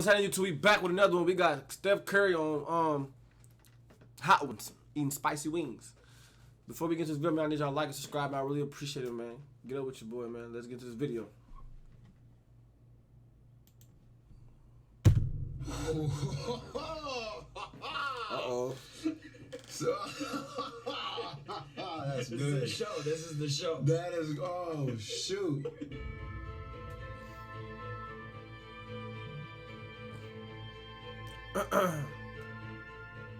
What's happening, YouTube? We back with another one. We got Steph Curry on Hot Ones, eating spicy wings. Before we get to this video, man, I need y'all to like and subscribe, man. I really appreciate it, man. Get up with your boy, man. Let's get to this video. Uh-oh. So, that's good. This is the show. This is the show. That is, oh, shoot.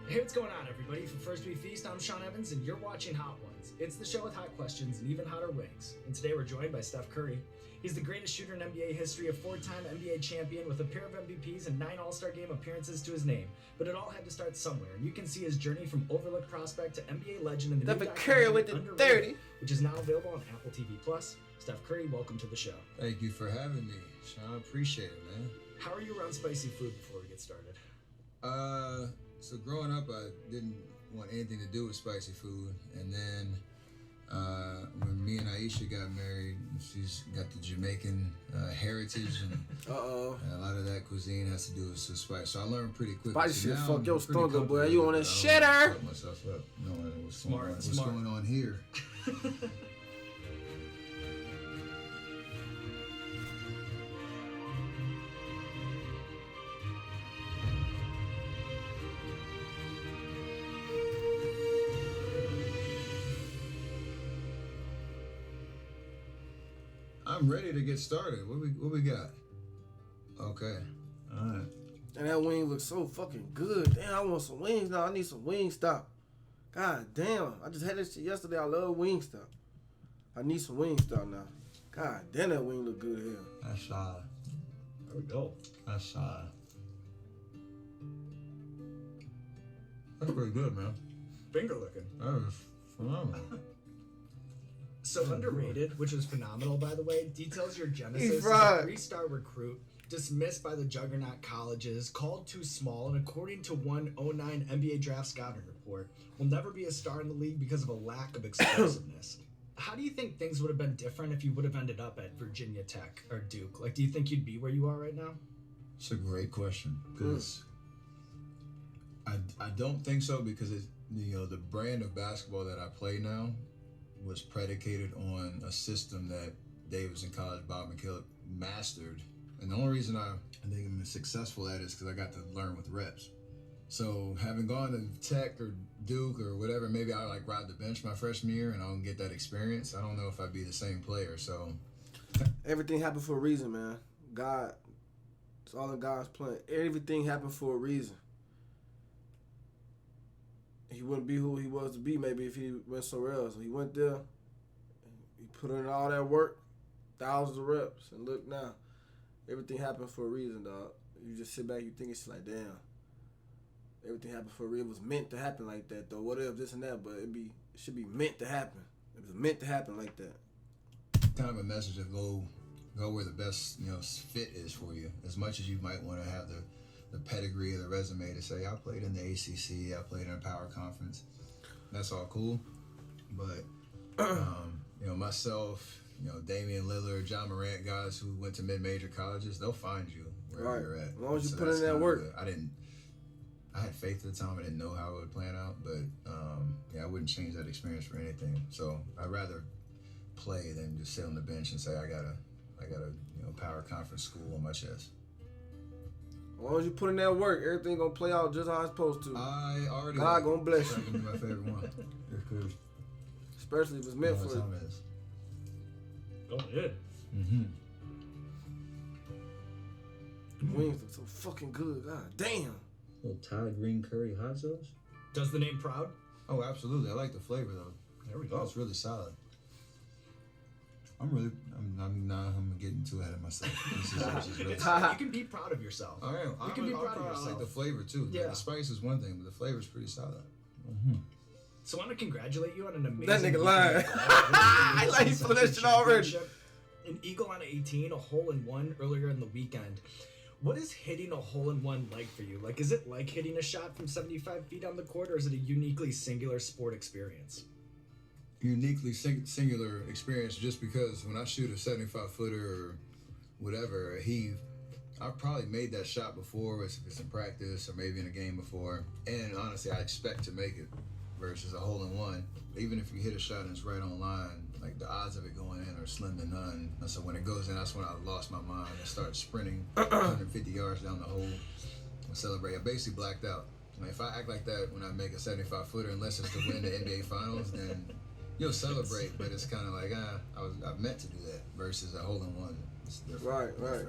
Hey, what's going on, everybody? From First We Feast, I'm Sean Evans, and you're watching Hot Ones. It's the show with hot questions and even hotter wings. And today we're joined by Steph Curry. He's the greatest shooter in NBA history, a four-time NBA champion with a pair of MVPs and 9 All-Star Game appearances to his name. But it all had to start somewhere, and you can see his journey from overlooked prospect to NBA legend in the Steph Curry with the 30, which is now available on Apple TV+. Steph Curry, welcome to the show. Thank you for having me, Sean. I appreciate it, man. How are you around spicy food before we get started? So growing up, I didn't want anything to do with spicy food, and then when me and Aisha got married, she's got the Jamaican heritage, and and a lot of that cuisine has to do with some spice. So I learned pretty quickly. Spicy so shit, now fuck I'm your pretty stomach, boy. You on that comfortable shitter? I don't fuck myself up, knowing what's going on here. I'm ready to get started. What we got? Okay. All right. And that wing looks so fucking good. Damn, I want some wings now. I need some Wingstop. God damn. I just had this shit yesterday. I love Wingstop. I need some Wingstop now. God damn, that wing look good here. That's solid. There we go. That's solid. That's pretty good, man. Finger licking. That was phenomenal. So Underrated, which was phenomenal, by the way, details your genesis He's as right. a 3-star recruit, dismissed by the juggernaut colleges, called too small, and according to one '09 NBA draft scouting report, will never be a star in the league because of a lack of explosiveness. How do you think things would have been different if you would have ended up at Virginia Tech or Duke? Like, do you think you'd be where you are right now? It's a great question, because I don't think so, because it's, the brand of basketball that I play now was predicated on a system that Davis and college Bob McKillop mastered. And the only reason I think I'm successful at it is because I got to learn with reps. So having gone to Tech or Duke or whatever, maybe I like ride the bench my freshman year and I don't get that experience. I don't know if I'd be the same player. So Everything happened for a reason, man. God, it's all in God's plan. Everything happened for a reason. He wouldn't be who he was to be maybe if he went somewhere else. He went there, he put in all that work, thousands of reps, and look now. Everything happened for a reason, dog. You just sit back, you think it's like, damn. Everything happened for a reason. It was meant to happen like that, though. What if this and that? But it should be meant to happen. It was meant to happen like that. kind of a message of go where the best fit is for you. As much as you might want to have the pedigree or the resume to say I played in the ACC, I played in a power conference. That's all cool, but myself, Damian Lillard, John Morant, guys who went to mid-major colleges, they'll find you wherever you're at. As long as you put that's in that kind of work. I had faith at the time. I didn't know how it would plan out, but I wouldn't change that experience for anything. So I'd rather play than just sit on the bench and say I got a power conference school on my chest. As long as you put in that work, everything gonna play out just how it's supposed to. I already God gonna bless That's you. gonna be my favorite one. Especially if it's meant for you. Oh, it. Mm-hmm. Wings look so fucking good. God damn. Little Thai green curry hot sauce. Does the name proud? Oh, absolutely. I like the flavor though. There we go. It's really solid. I'm getting too ahead of myself. This is really You can be proud of yourself. All right, You can be proud of I yourself. like the flavor too. Yeah. The spice is one thing, but the flavor is pretty solid. Mm-hmm. So I want to congratulate you on an amazing That nigga weekend lying. of golf. I like he put that shit already. An eagle on 18, a hole-in-one earlier in the weekend. What is hitting a hole-in-one like for you? Like, is it like hitting a shot from 75 feet on the court, or is it a uniquely singular sport experience? Uniquely singular experience, just because when I shoot a 75-footer or whatever, a heave, I've probably made that shot before, if it's in practice or maybe in a game before, and honestly, I expect to make it versus a hole-in-one. Even if you hit a shot and it's right on line, like the odds of it going in are slim to none. And so when it goes in, that's when I lost my mind and started sprinting 150 yards down the hole and celebrate. I basically blacked out. Like, if I act like that when I make a 75-footer, unless it's to win the NBA Finals, then you'll celebrate. But it's kind of like, I meant to do that versus a hole-in-one. It's different. Right.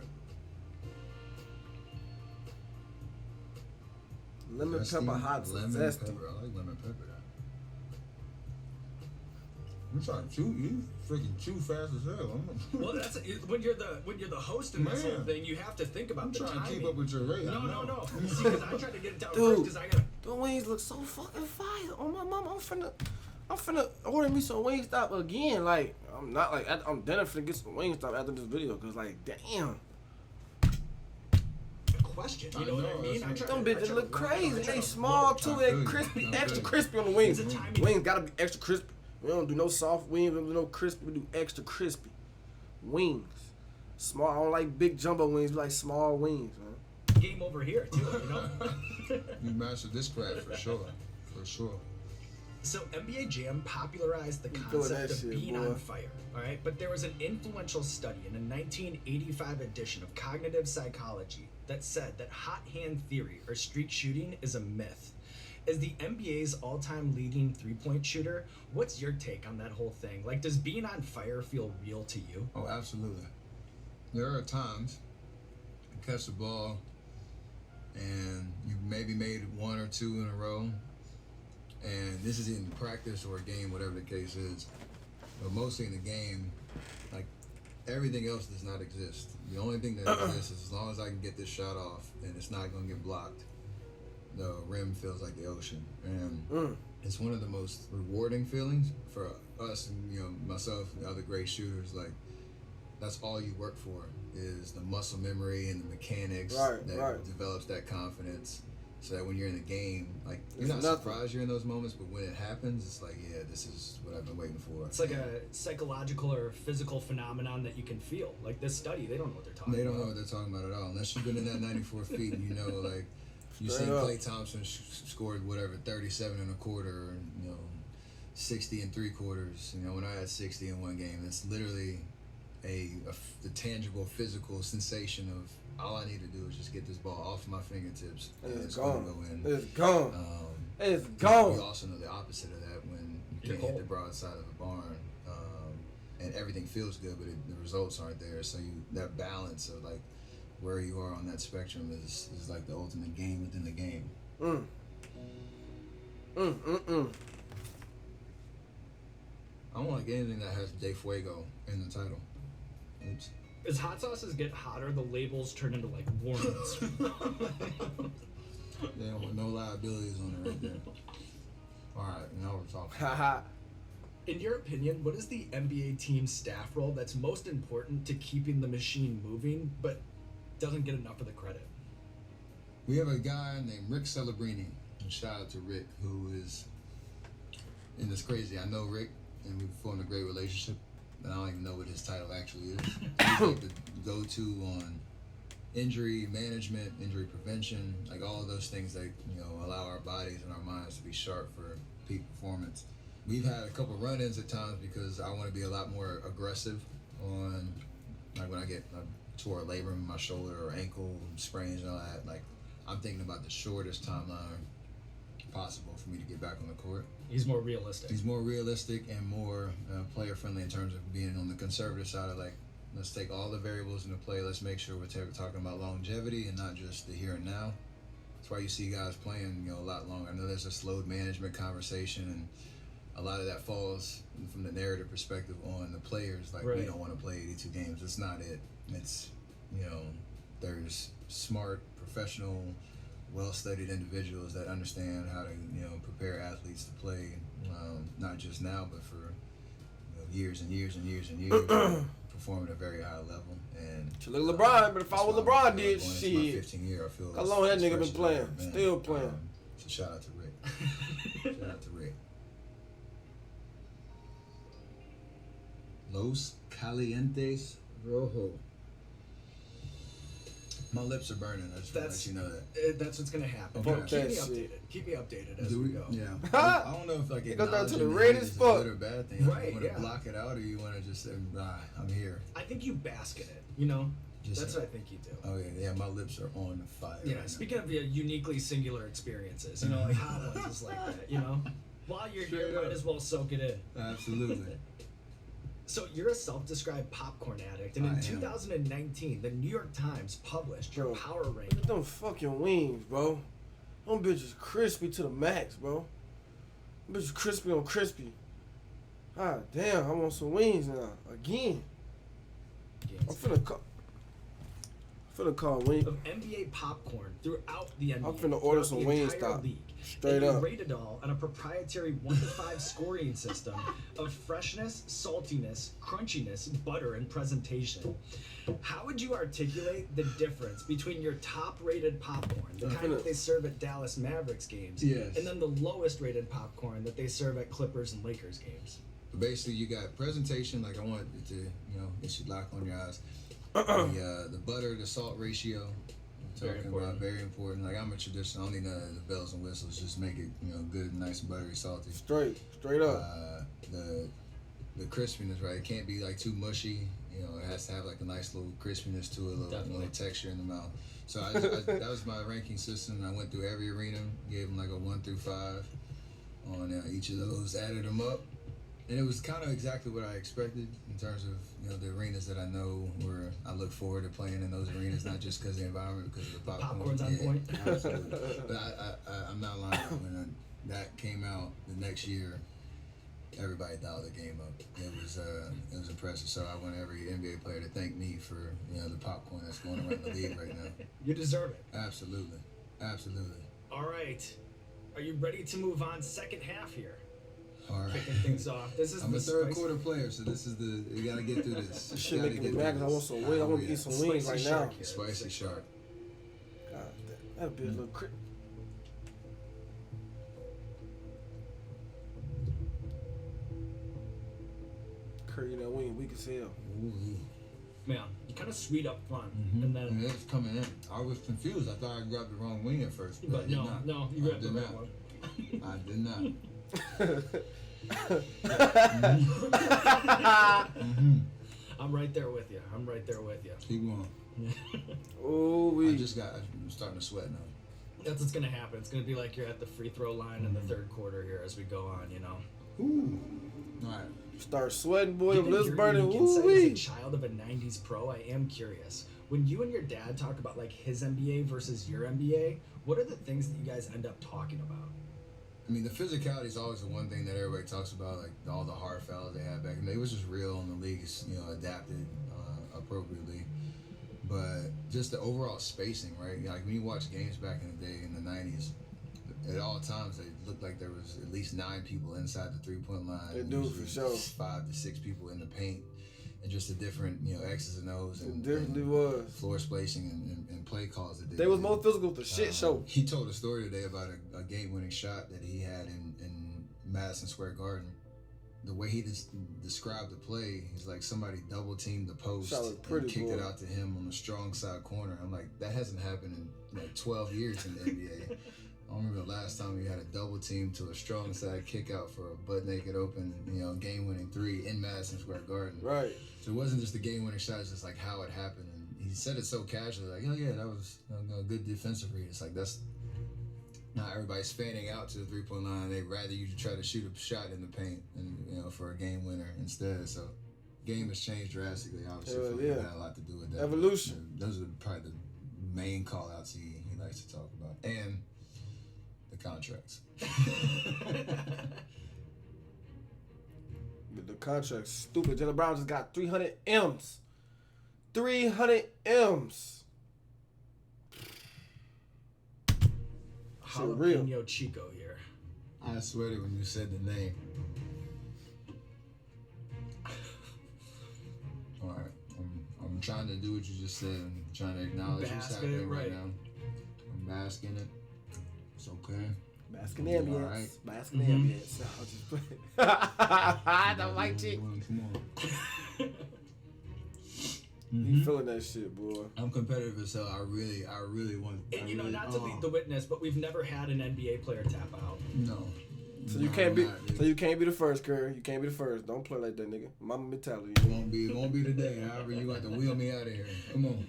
Lemon pepper hot lemon zesty. pepper. I like lemon pepper. I'm trying to chew. You freaking chew fast as hell. Well, that's when you're the host in this whole thing. You have to think about I'm the trying timing. to keep up with your rate. No. See, because I tried to get it down Dude, first because I gotta. the wings look so fucking fire. Oh my mom, I'm finna order me some Wingstop again. Like, I'm not like I'm definitely finna get some Wingstop after this video, cause like, damn. Question, you know what I mean? Them bitches look crazy. They small too. They crispy, extra crispy on the wings. It's a timing. Wings gotta be extra crispy. We don't do no soft wings. We don't do no crispy. We do extra crispy wings. Small. I don't like big jumbo wings. We like small wings, man. Game over here too, you know. You mastered this craft for sure. For sure. So NBA Jam popularized the You feeling concept that of shit, being boy. on fire, all right? But there was an influential study in a 1985 edition of Cognitive Psychology that said that hot hand theory or streak shooting is a myth. As the NBA's all-time leading three-point shooter, what's your take on that whole thing? Like, does being on fire feel real to you? Oh, absolutely. There are times you catch the ball and you maybe made one or two in a row, and this is in practice or a game, whatever the case is. But mostly in the game, like, everything else does not exist. The only thing that exists is as long as I can get this shot off and it's not going to get blocked, the rim feels like the ocean. And it's one of the most rewarding feelings for us, and, you know, myself and other great shooters. Like, that's all you work for is the muscle memory and the mechanics that develops that confidence, so that when you're in the game, like, you're not surprised you're in those moments, but when it happens, it's like, yeah, this is what I've been waiting for. It's like a psychological or physical phenomenon that you can feel. Like this study, they don't know what they're talking about. They don't know what they're talking about at all, unless you've been in that 94 feet and you know, like, you see Klay Thompson scored whatever 37 and a quarter, you know, 60 and 3/4. You know, when I had 60 in one game, it's literally the tangible physical sensation of all I need to do is just get this ball off my fingertips and it's gonna go in. It's gone. It's You gone. also know the opposite of that when you can't hit the broadside of the barn, and everything feels good, but the results aren't there. So that balance of like where you are on that spectrum is like the ultimate game within the game. I don't like anything that has De Fuego in the title. Oops. As hot sauces get hotter, the labels turn into like warnings. They don't want no liabilities on it right there. All right, now we're talking. Haha. In your opinion, what is the NBA team staff role that's most important to keeping the machine moving, but doesn't get enough of the credit? We have a guy named Rick Celebrini, and shout out to Rick, who is, and it's crazy. I know Rick, and we've formed a great relationship, but I don't even know what his title actually is. He's like the go-to on injury management, injury prevention, like all of those things that, you know, allow our bodies and our minds to be sharp for peak performance. We've had a couple run-ins at times because I want to be a lot more aggressive on, like, when I tore a labrum in my shoulder or ankle sprains and all that. Like, I'm thinking about the shortest timeline possible for me to get back on the court. He's more realistic. He's more realistic and more player-friendly in terms of being on the conservative side of, like, let's take all the variables into play. Let's make sure we're talking about longevity and not just the here and now. That's why you see guys playing, you know, a lot longer. I know there's a load management conversation, and a lot of that falls from the narrative perspective on the players. Like, we don't want to play 82 games. That's not it. It's, you know, there's smart, professional, well-studied individuals that understand how to, you know, prepare athletes to play, not just now, but for, you know, years and years and years and years. Perform at a very high level, and Look at LeBron, but if I was LeBron, did shit. shit. My 15 year, I feel How long that nigga been playing? Still playing. So shout out to Rick. Shout out to Rick. Los Calientes Rojo. My lips are burning. I just want to let you know that. That's what's gonna happen. Okay. Keep me That updated. shit. Keep me updated as Do we we? go. Yeah. I don't know if like It goes down to the acknowledging red hate as is a fuck. good or bad thing. Right, You want yeah. to block it out, or you want to just say, I'm here. I think you bask in it. You know, Just that's say- what I think you do. Oh yeah. My lips are on fire. Yeah. right now. Speaking of uniquely singular experiences, you know, like hot ones is like that. You know, while you're here, Straight might up. as well soak it in. Absolutely. So you're a self-described popcorn addict, and I in am. 2019, the New York Times published your Bro, power Look ranking. at them fucking wings, bro. Them bitches crispy to the max, bro. Them bitches crispy on crispy. Ah, damn, I want some wings now. Again. I'm finna call wing. Of NBA popcorn throughout the NBA. I'm finna order throughout some the Wingstop. entire league. Straight And you up. rate it all on a proprietary 1 to 5 scoring system of freshness, saltiness, crunchiness, butter, and presentation. How would you articulate the difference between your top-rated popcorn, the kind that they serve at Dallas Mavericks games, Yes. and then the lowest-rated popcorn that they serve at Clippers and Lakers games? But basically, you got presentation. Like I want it to, it should lock on your eyes. The butter, the salt ratio. I'm Very talking important. about very important. Like I'm a traditional. I don't need none of the bells and whistles. Just make it, good, nice, and buttery, salty. Straight up. The crispiness, right? It can't be like too mushy. It has to have like a nice little crispiness to it, a little texture in the mouth. So that was my ranking system. I went through every arena, gave them like a 1 through 5 on each of those, added them up, and it was kind of exactly what I expected in terms of the arenas that I know where I look forward to playing in those arenas, not just because of the environment, because of the popcorn. Popcorn's on point. Absolutely. But I'm not lying. When that came out the next year, everybody dialed the game up. It was impressive. So I want every NBA player to thank me for the popcorn that's going around the league right now. You deserve it. Absolutely. All right. Are you ready to move on? Second half here. All right. Kicking things off. This is I'm the a third spice- quarter player, so this is you gotta get through this. This shit Gotta making get me through mad because I this. want some wings. I want to yeah. eat some wings Spicy right now. shark here. Spicy shark. God, that'd be a little curry that wing, we can sell. Ooh. Man, you're kind of sweet up front, Mm-hmm. and then. it's coming in. I was confused. I thought I grabbed the wrong wing at first, but I But did no, not. no, you I grabbed the did wrong not. one. I did not. I'm right there with you. Keep going. Oh, I'm starting to sweat now. That's what's gonna happen. It's gonna be like you're at the free throw line in the third quarter here as we go on. Ooh. All right. start sweating, boy. Given Lips your burning. unique Woo insight as a wee. child of a '90s pro, I am curious. When you and your dad talk about like his NBA versus your NBA, what are the things that you guys end up talking about? I mean, the physicality is always the one thing that everybody talks about, like all the hard fouls they had back in the day. It was just real, and the leagues, adapted appropriately. But just the overall spacing, right? Like when you watch games back in the day in the 90s, at all times it looked like there was at least 9 people inside the 3-point line. It do, usually for sure. 5 to 6 people in the paint, and just the different, X's and O's It and, definitely and was. floor spacing and play calls that They was more physical for shit show. He told a story today about a game-winning shot that he had in Madison Square Garden. The way he described the play, he's like somebody double-teamed the post Shot was and pretty, kicked boy. it out to him on the strong side corner. I'm like, that hasn't happened in like 12 years in the NBA. I don't remember the last time we had a double team to a strong side kick out for a butt naked open, game-winning 3 in Madison Square Garden. Right. So it wasn't just the game-winning shot; it's just like how it happened. And he said it so casually, like, "Oh yeah, that was a good defensive read." It's like that's not everybody's fanning out to the 3-point line. They'd rather you try to shoot a shot in the paint, and for a game winner instead. So, game has changed drastically. Obviously, Hell football yeah. had a lot to do with that. Evolution. Those are probably the main call-outs he likes to talk about, and the contracts. But the contract's stupid. Jalen Brown just got 300 M's. 300 M's. real. Jalapeno Chico here. I sweated when you said the name. All right, I'm trying to do what you just said. I'm trying to acknowledge what's Bask in it, happening right right. now. I'm basking it. It's okay. Basking All ambience. right. Basking Mhm. ambience. I'll just play. I don't like it. Come on. He feeling that shit, boy. I'm competitive as hell. I really want. And you know, not to lead the witness, but we've never had an NBA player tap out. No. So you can't be. So you can't be the first, Curry. You can't be the first. Don't play like that, nigga. Mama mentality. It won't be today. However, you got to wheel me out of here. Come on.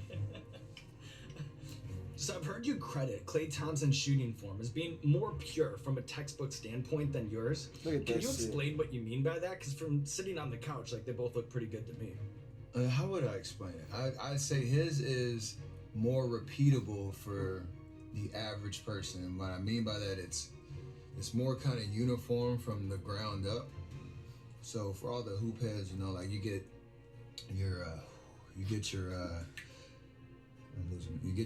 So I've heard you credit Klay Thompson's shooting form as being more pure from a textbook standpoint than yours. Look at Can that you shit. explain what you mean by that? Because from sitting on the couch, like, they both look pretty good to me. How would I explain it? I'd say his is more repeatable for the average person. And what I mean by that, it's more kind of uniform from the ground up. So for all the hoop heads, you know, like you get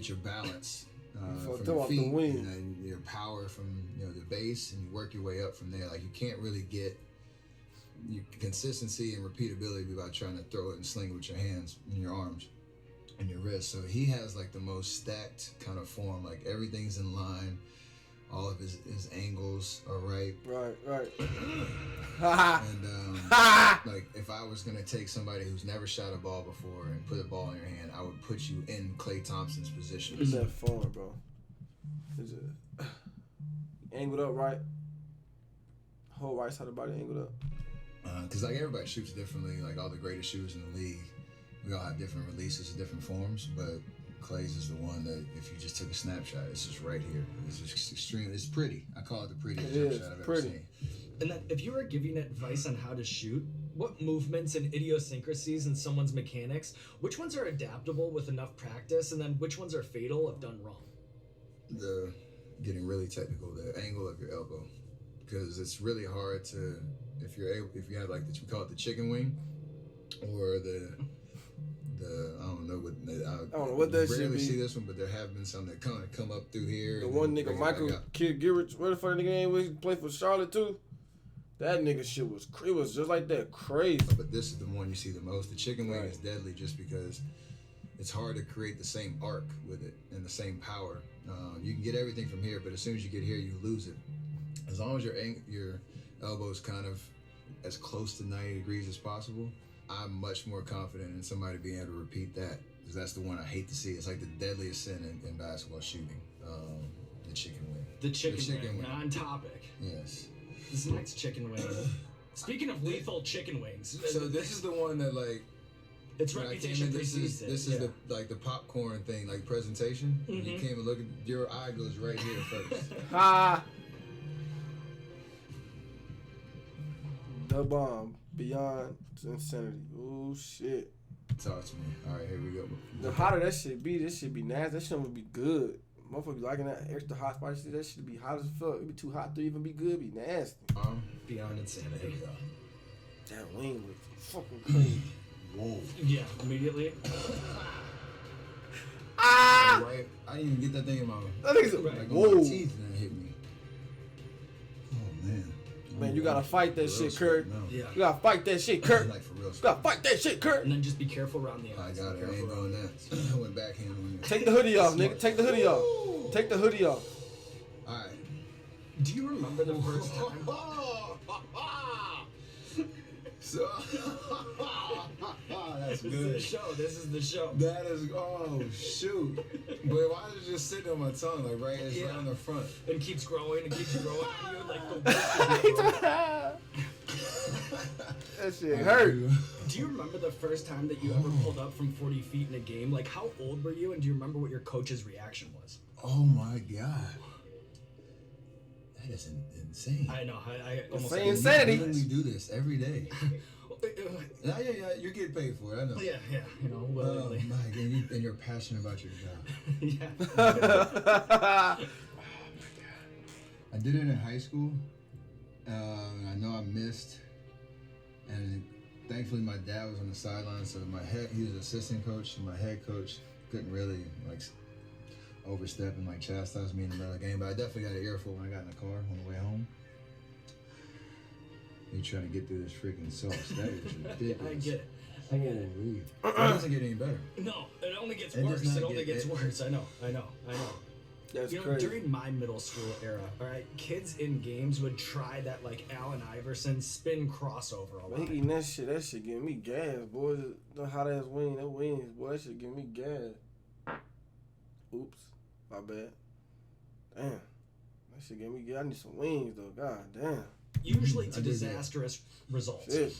your balance from your feet, and then your power from the base, and you work your way up from there. Like you can't really get your consistency and repeatability by trying to throw it and sling it with your hands and your arms and your wrists. So he has like the most stacked kind of form. Like everything's in line. All of his angles are right. Right. And like if I was gonna take somebody who's never shot a ball before and put a ball in your hand, I would put you in Klay Thompson's position. Look at that form, bro. Is it angled up right? Whole right side of the body angled up. Because like everybody shoots differently. Like all the greatest shooters in the league, we all have different releases and different forms. But Klay's is the one that if you just took a snapshot, it's just right here. It's just extreme. It's pretty. I call it the prettiest jump shot I've ever seen. And then if you were giving advice on how to shoot, what movements and idiosyncrasies in someone's mechanics, which ones are adaptable with enough practice, and then which ones are fatal if done wrong? The getting really technical, the angle of your elbow, because it's really hard to if you have like we call it the chicken wing, or the I don't know what that should be. Rarely see this one, but there have been some that come up through here. The one nigga Michael Kidd Gilchrist, where the fuck nigga name was? He played for Charlotte too. That nigga shit was just like that, crazy. But this is the one you see the most. The chicken wing is deadly just because it's hard to create the same arc with it and the same power. You can get everything from here, but as soon as you get here, you lose it. As long as your elbow is kind of as close to 90 degrees as possible, I'm much more confident in somebody being able to repeat that, because that's the one I hate to see. It's like the deadliest sin in basketball shooting, the chicken wing. The chicken wing, non-topic. Yes. This next chicken wing. Speaking of lethal chicken wings. So this is the one that like, its reputation precedes it. This is the popcorn thing, like presentation. Mm-hmm. You came and look at your eye goes right here first. Ha! The bomb beyond insanity. Oh shit! Talk to me. All right, here we go. The hotter that shit be, this shit be nasty. That shit would be good. Motherfuckers liking that extra hot spicy. That shit be hot as fuck. It be too hot to even be good. Be nasty. Beyond insanity. That wing was fucking crazy. Whoa. Yeah, immediately. Ah! Right. I didn't even get that thing in my like, whoa. My teeth and it hit me. Oh man. Man, you gotta fight that shit, Kurt. No. Yeah. You gotta fight that shit, Kurt. Like for real. You gotta fight that shit, Kurt. And then just be careful around the eyes. I got it. I ain't doing that. I went backhand on you. Take the hoodie off, nigga. Take the hoodie off. Take the hoodie off. All right. Do you remember the first time? So, that's good. This is the show. That is, oh shoot. But why is it just sitting on my tongue, like right on the front? And keeps growing and keeps growing. And you're like the That shit hurt. Do you remember the first time that you ever pulled up from 40 feet in a game? Like, how old were you, and do you remember what your coach's reaction was? Oh my God. That is insane. I know. I almost say insanity. We do this every day. Yeah, you get paid for it. I know. Yeah. You know, willingly. Oh my God, and you're passionate about your job. Yeah. Oh my God. I did it in high school. I know I missed, and thankfully my dad was on the sideline, so he was assistant coach, and my head coach couldn't really like overstep and like chastise me in the middle of the game. But I definitely got an earful when I got in the car on the way home. You're trying to get through this freaking sauce. That is ridiculous. I get it. It doesn't get any better. No, it only gets worse. It only gets worse. I know. That's You know, crazy. during my middle school era, all right, kids in games would try that like Allen Iverson spin crossover a Man, lot. he eating that shit getting me gas, boy. The hot ass wing, that wings, boy, that shit getting me gas. Oops, my bad. Damn, that shit getting me gas. I need some wings though. God damn. Usually to I did that. disastrous results. Shit.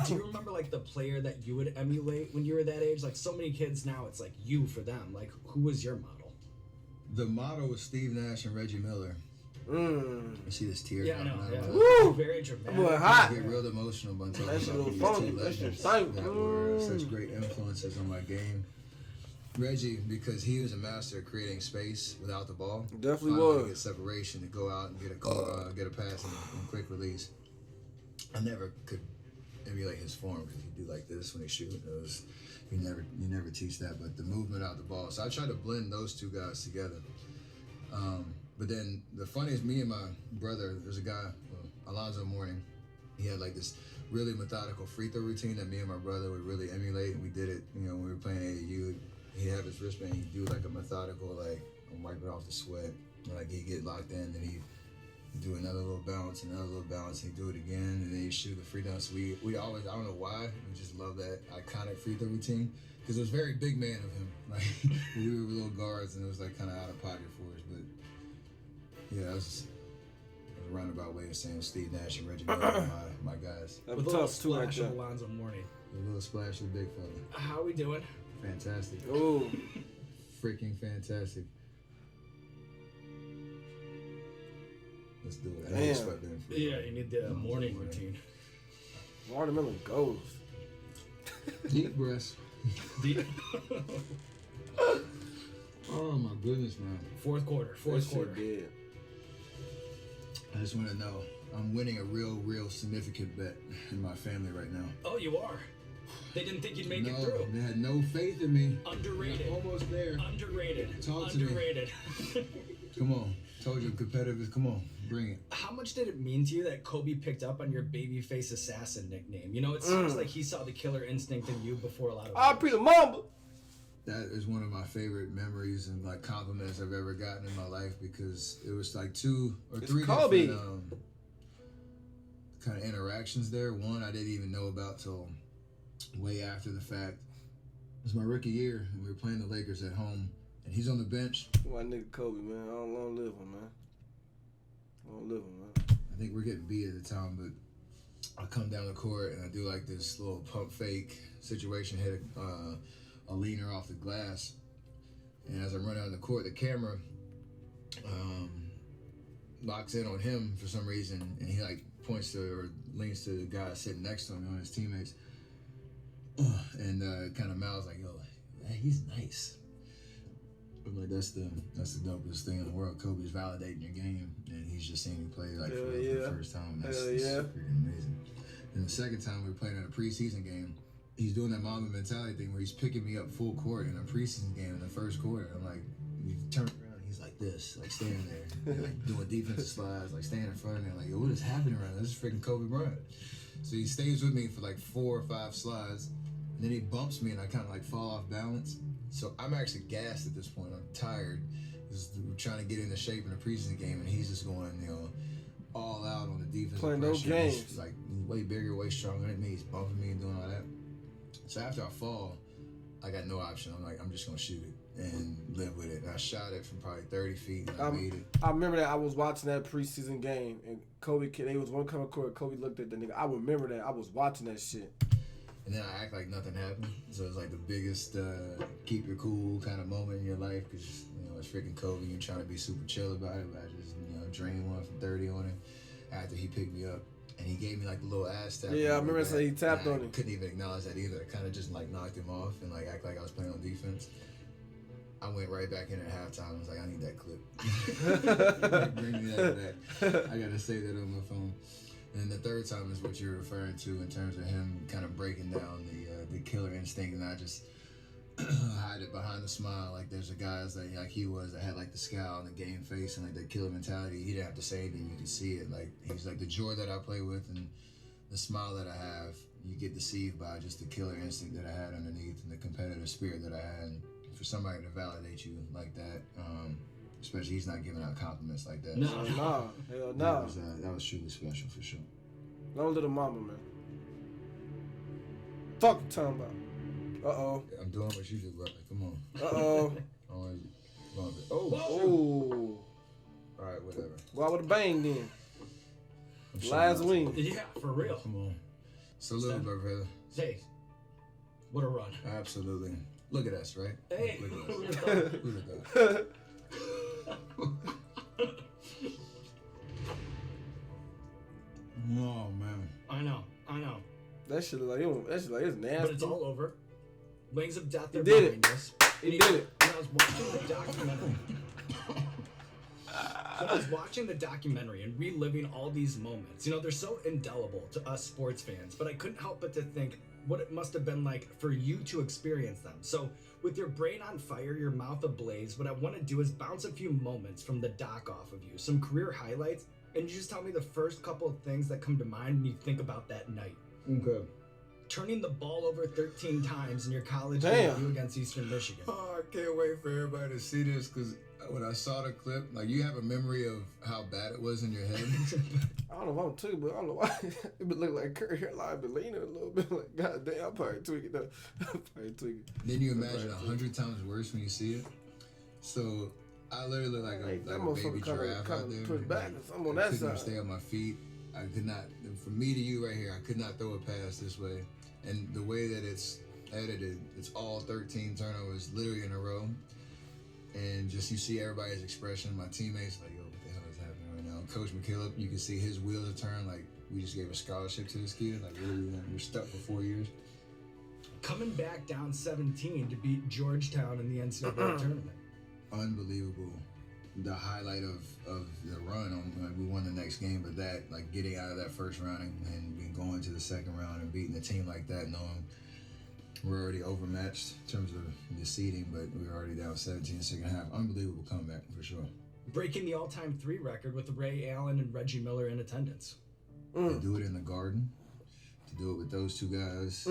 Do you remember like the player that you would emulate when you were that age? Like so many kids now, it's like you for them. Like who was your model? The model was Steve Nash and Reggie Miller. Mmm. I see this tear Yeah, I know. dropping Yeah. out of Woo! Very dramatic. Boy, hot. I get real emotional when talking That shit about was these funny. two That shit legends stank. that were such great influences on my game. Reggie, because he was a master at creating space without the ball. Definitely Finally was. get separation to go out and get a pass and quick release. I never could emulate his form because he'd do like this when he shoot. It was you never teach that, but the movement out the ball. So I tried to blend those two guys together. But then the funniest, me and my brother, there's a guy, Alonzo Mourning. He had like this really methodical free throw routine that me and my brother would really emulate. And we did it, when we were playing AAU. He'd have his wristband. He'd do like a methodical, like wipe it off the sweat. And, like he'd get locked in, then he'd do another little bounce, and he'd do it again, and then he'd shoot the free throw. So we always, I don't know why, we just love that iconic free throw routine because it was very big man of him. Like we were little guards, and it was like kind of out of pocket for us. But yeah, it was a roundabout way of saying Steve Nash and Reggie Miller are my guys. That With was a little tough too, right splash of there. Alonzo Mourning. A little splash of the big fella. How we doing? Fantastic. Ooh. Freaking fantastic. Let's do it. I Damn. need to sweat in for Yeah, you need the morning routine. Watermelon goes. Deep breaths. The Oh my goodness, man. fourth quarter. That shit dead. I just want to know, I'm winning a real significant bet in my family right now. Oh, you are. They didn't think you'd make it No, through. they had no faith in me. Underrated. I'm almost there. Underrated. Talk to me. Underrated. Come on. Told you competitive. Come on. Bring it. How much did it mean to you that Kobe picked up on your babyface assassin nickname? You know, it seems like he saw the killer instinct in you before a lot of I'll others. be the MAMBA. That is one of my favorite memories and like compliments I've ever gotten in my life because it was like 2 or 3 Kobe. different kind of interactions there. One I didn't even know about till way after the fact. It was my rookie year and we were playing the Lakers at home and he's on the bench. My nigga Kobe, man. I don't live him, man. I don't live him, man. I think we're getting beat at the time, but I come down the court and I do like this little pump fake situation, hit a leaner off the glass. And as I'm running on the court, the camera locks in on him for some reason, and he like points to or leans to the guy sitting next to him, one of his teammates, and kind of mouths like, "Yo, hey, he's nice." I'm like, that's the dopest thing in the world. Kobe's validating your game, and he's just seeing you play like for the first time. That's freaking amazing. And the second time we were playing in a preseason game, he's doing that Mamba mentality thing where he's picking me up full court in a preseason game in the first quarter. I'm like, he turned around, he's like this, like standing there, like doing defensive slides, like standing in front of me, like, yo, what is happening right now? This is freaking Kobe Bryant. So he stays with me for like 4 or 5 slides, and then he bumps me, and I kind of like fall off balance. So I'm actually gassed at this point. I'm tired. We're trying to get into shape in a preseason game, and he's just going, all out on the defense. Playing no games. He's like way bigger, way stronger than me. He's bumping me and doing all that. So after I fall, I got no option. I'm like, I'm just gonna shoot it and live with it. And I shot it from probably 30 feet, and I made it. I remember that I was watching that preseason game, and Kobe, they was one coming court. Kobe looked at the nigga. I remember that. I was watching that shit. And then I act like nothing happened. So it's like the biggest keep your cool kind of moment in your life because, it's freaking Kobe. You're trying to be super chill about it. But I just, drained one from 30 on him after he picked me up. And he gave me like the little ass tap. Yeah, I remember saying he tapped on I him. couldn't even acknowledge that either. I kind of just like knocked him off and like act like I was playing on defense. I went right back in at halftime. I was like, I need that clip. Bring me that back. I got to say that on my phone. And the third time is what you're referring to in terms of him kind of breaking down the killer instinct, and I just hide it behind the smile. Like there's a guys that like he was that had like the scowl and the game face and like the killer mentality. He didn't have to say anything; you could see it. Like he's like the joy that I play with and the smile that I have. You get deceived by just the killer instinct that I had underneath and the competitive spirit that I had. And for somebody to validate you like that, Especially he's not giving out compliments like that. No. So Hell no. that was truly special for sure. No little mama, man. Fuck you talking about. Uh-oh. I'm doing what you do, brother. Come on. Uh-oh. Oh. Oh. All right, whatever. Go out with a bang then. I'm Last shutting up. wing. Yeah, for real. Come on. Salute, brother. Hey, what a run. Absolutely. Look at us, right? Hey. Look at us. Look at that. Oh man. I know. That shit look like it's nasty. But it's all over. Wings of Death are did behind us. He did it. When I was watching the documentary. When I was watching the documentary and reliving all these moments, you know, they're so indelible to us sports fans, but I couldn't help but to think what it must have been like for you to experience them. So, with your brain on fire, your mouth ablaze, what I want to do is bounce a few moments from the doc off of you, some career highlights, and you just tell me the first couple of things that come to mind when you think about that night. Okay. Turning the ball over 13 times in your college Damn. debut against Eastern Michigan. Oh, I can't wait for everybody to see this because when I saw the clip, like you have a memory of how bad it was in your head. I don't know if I'm too, but I don't know why. It would look like Curry hairline been leaning a little bit. Like, goddamn, I'm probably tweaking that. Then you imagine 100 times worse when you see it. So I literally look like That a baby motherfucker giraffe kinda out there. pushed back or something on that I couldn't even side. stay on my feet. I could not, from me to you right here, I could not throw a pass this way. And the way that it's edited, it's all 13 turnovers literally in a row. And just you see everybody's expression. My teammates like, yo, what the hell is happening right now? Coach McKillop, you can see his wheels are turned. Like, we just gave a scholarship to this kid. Like, what are we doing? We're stuck for 4 years. Coming back down 17 to beat Georgetown in the NCAA tournament. Unbelievable. The highlight of the run on we won the next game, but that like getting out of that first round and going to the second round and beating a team like that, knowing we're already overmatched in terms of the seeding, but we were already down 17 in the second half. Unbelievable comeback for sure. Breaking the all-time 3 record with Ray Allen and Reggie Miller in attendance. To do it in the Garden, to do it with those two guys.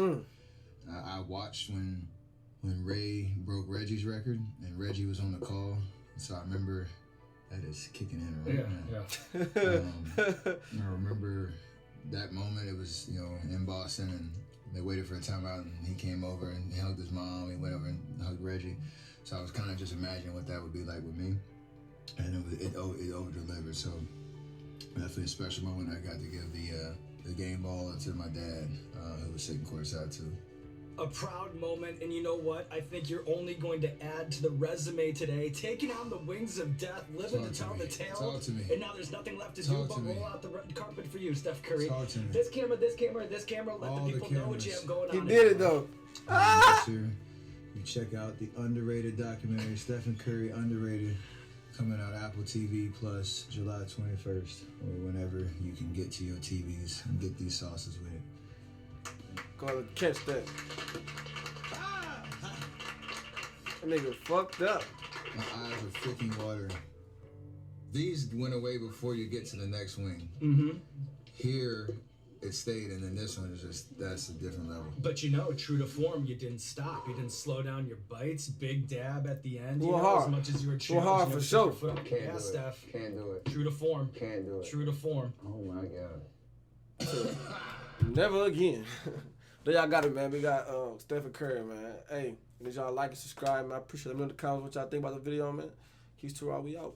I watched when Ray broke Reggie's record and Reggie was on the call. So I remember that is kicking in right now. I remember that moment. It was, you know, in Boston and they waited for a timeout and he came over and he hugged his mom. He went over and hugged Reggie. So I was kind of just imagining what that would be like with me. And it over-delivered. So definitely a special moment. I got to give the game ball to my dad, who was sitting courtside too. A proud moment, and you know what? I think you're only going to add to the resume today. Taking on the Wings of Death, living to tell the tale. Talk to me. And now there's nothing left to do but roll out the red carpet for you, Steph Curry. Talk to me. This camera, let All the the people know what you have going He on. did it though. Make sure you check out the underrated documentary, Stephen Curry Underrated, coming out Apple TV Plus July 21st, or whenever you can get to your TVs and get these sauces with it. Gotta catch that. That nigga fucked up. My eyes are freaking watering. These went away before you get to the next wing. Mm-hmm. Here, it stayed, and then this one is just, that's a different level. But you know, true to form, you didn't stop. You didn't slow down your bites. Big dab at the end. You Go know, hard. as much as you were Go hard for sure. Yeah, Steph. Can't do it. True to form. Can't do it. True to form. Oh my God. Never again. There y'all got it, man. We got Stephen Curry, man. Hey, did y'all like and subscribe, man? I appreciate it. Let me know in the comments what y'all think about the video, man. Keys to all, we out.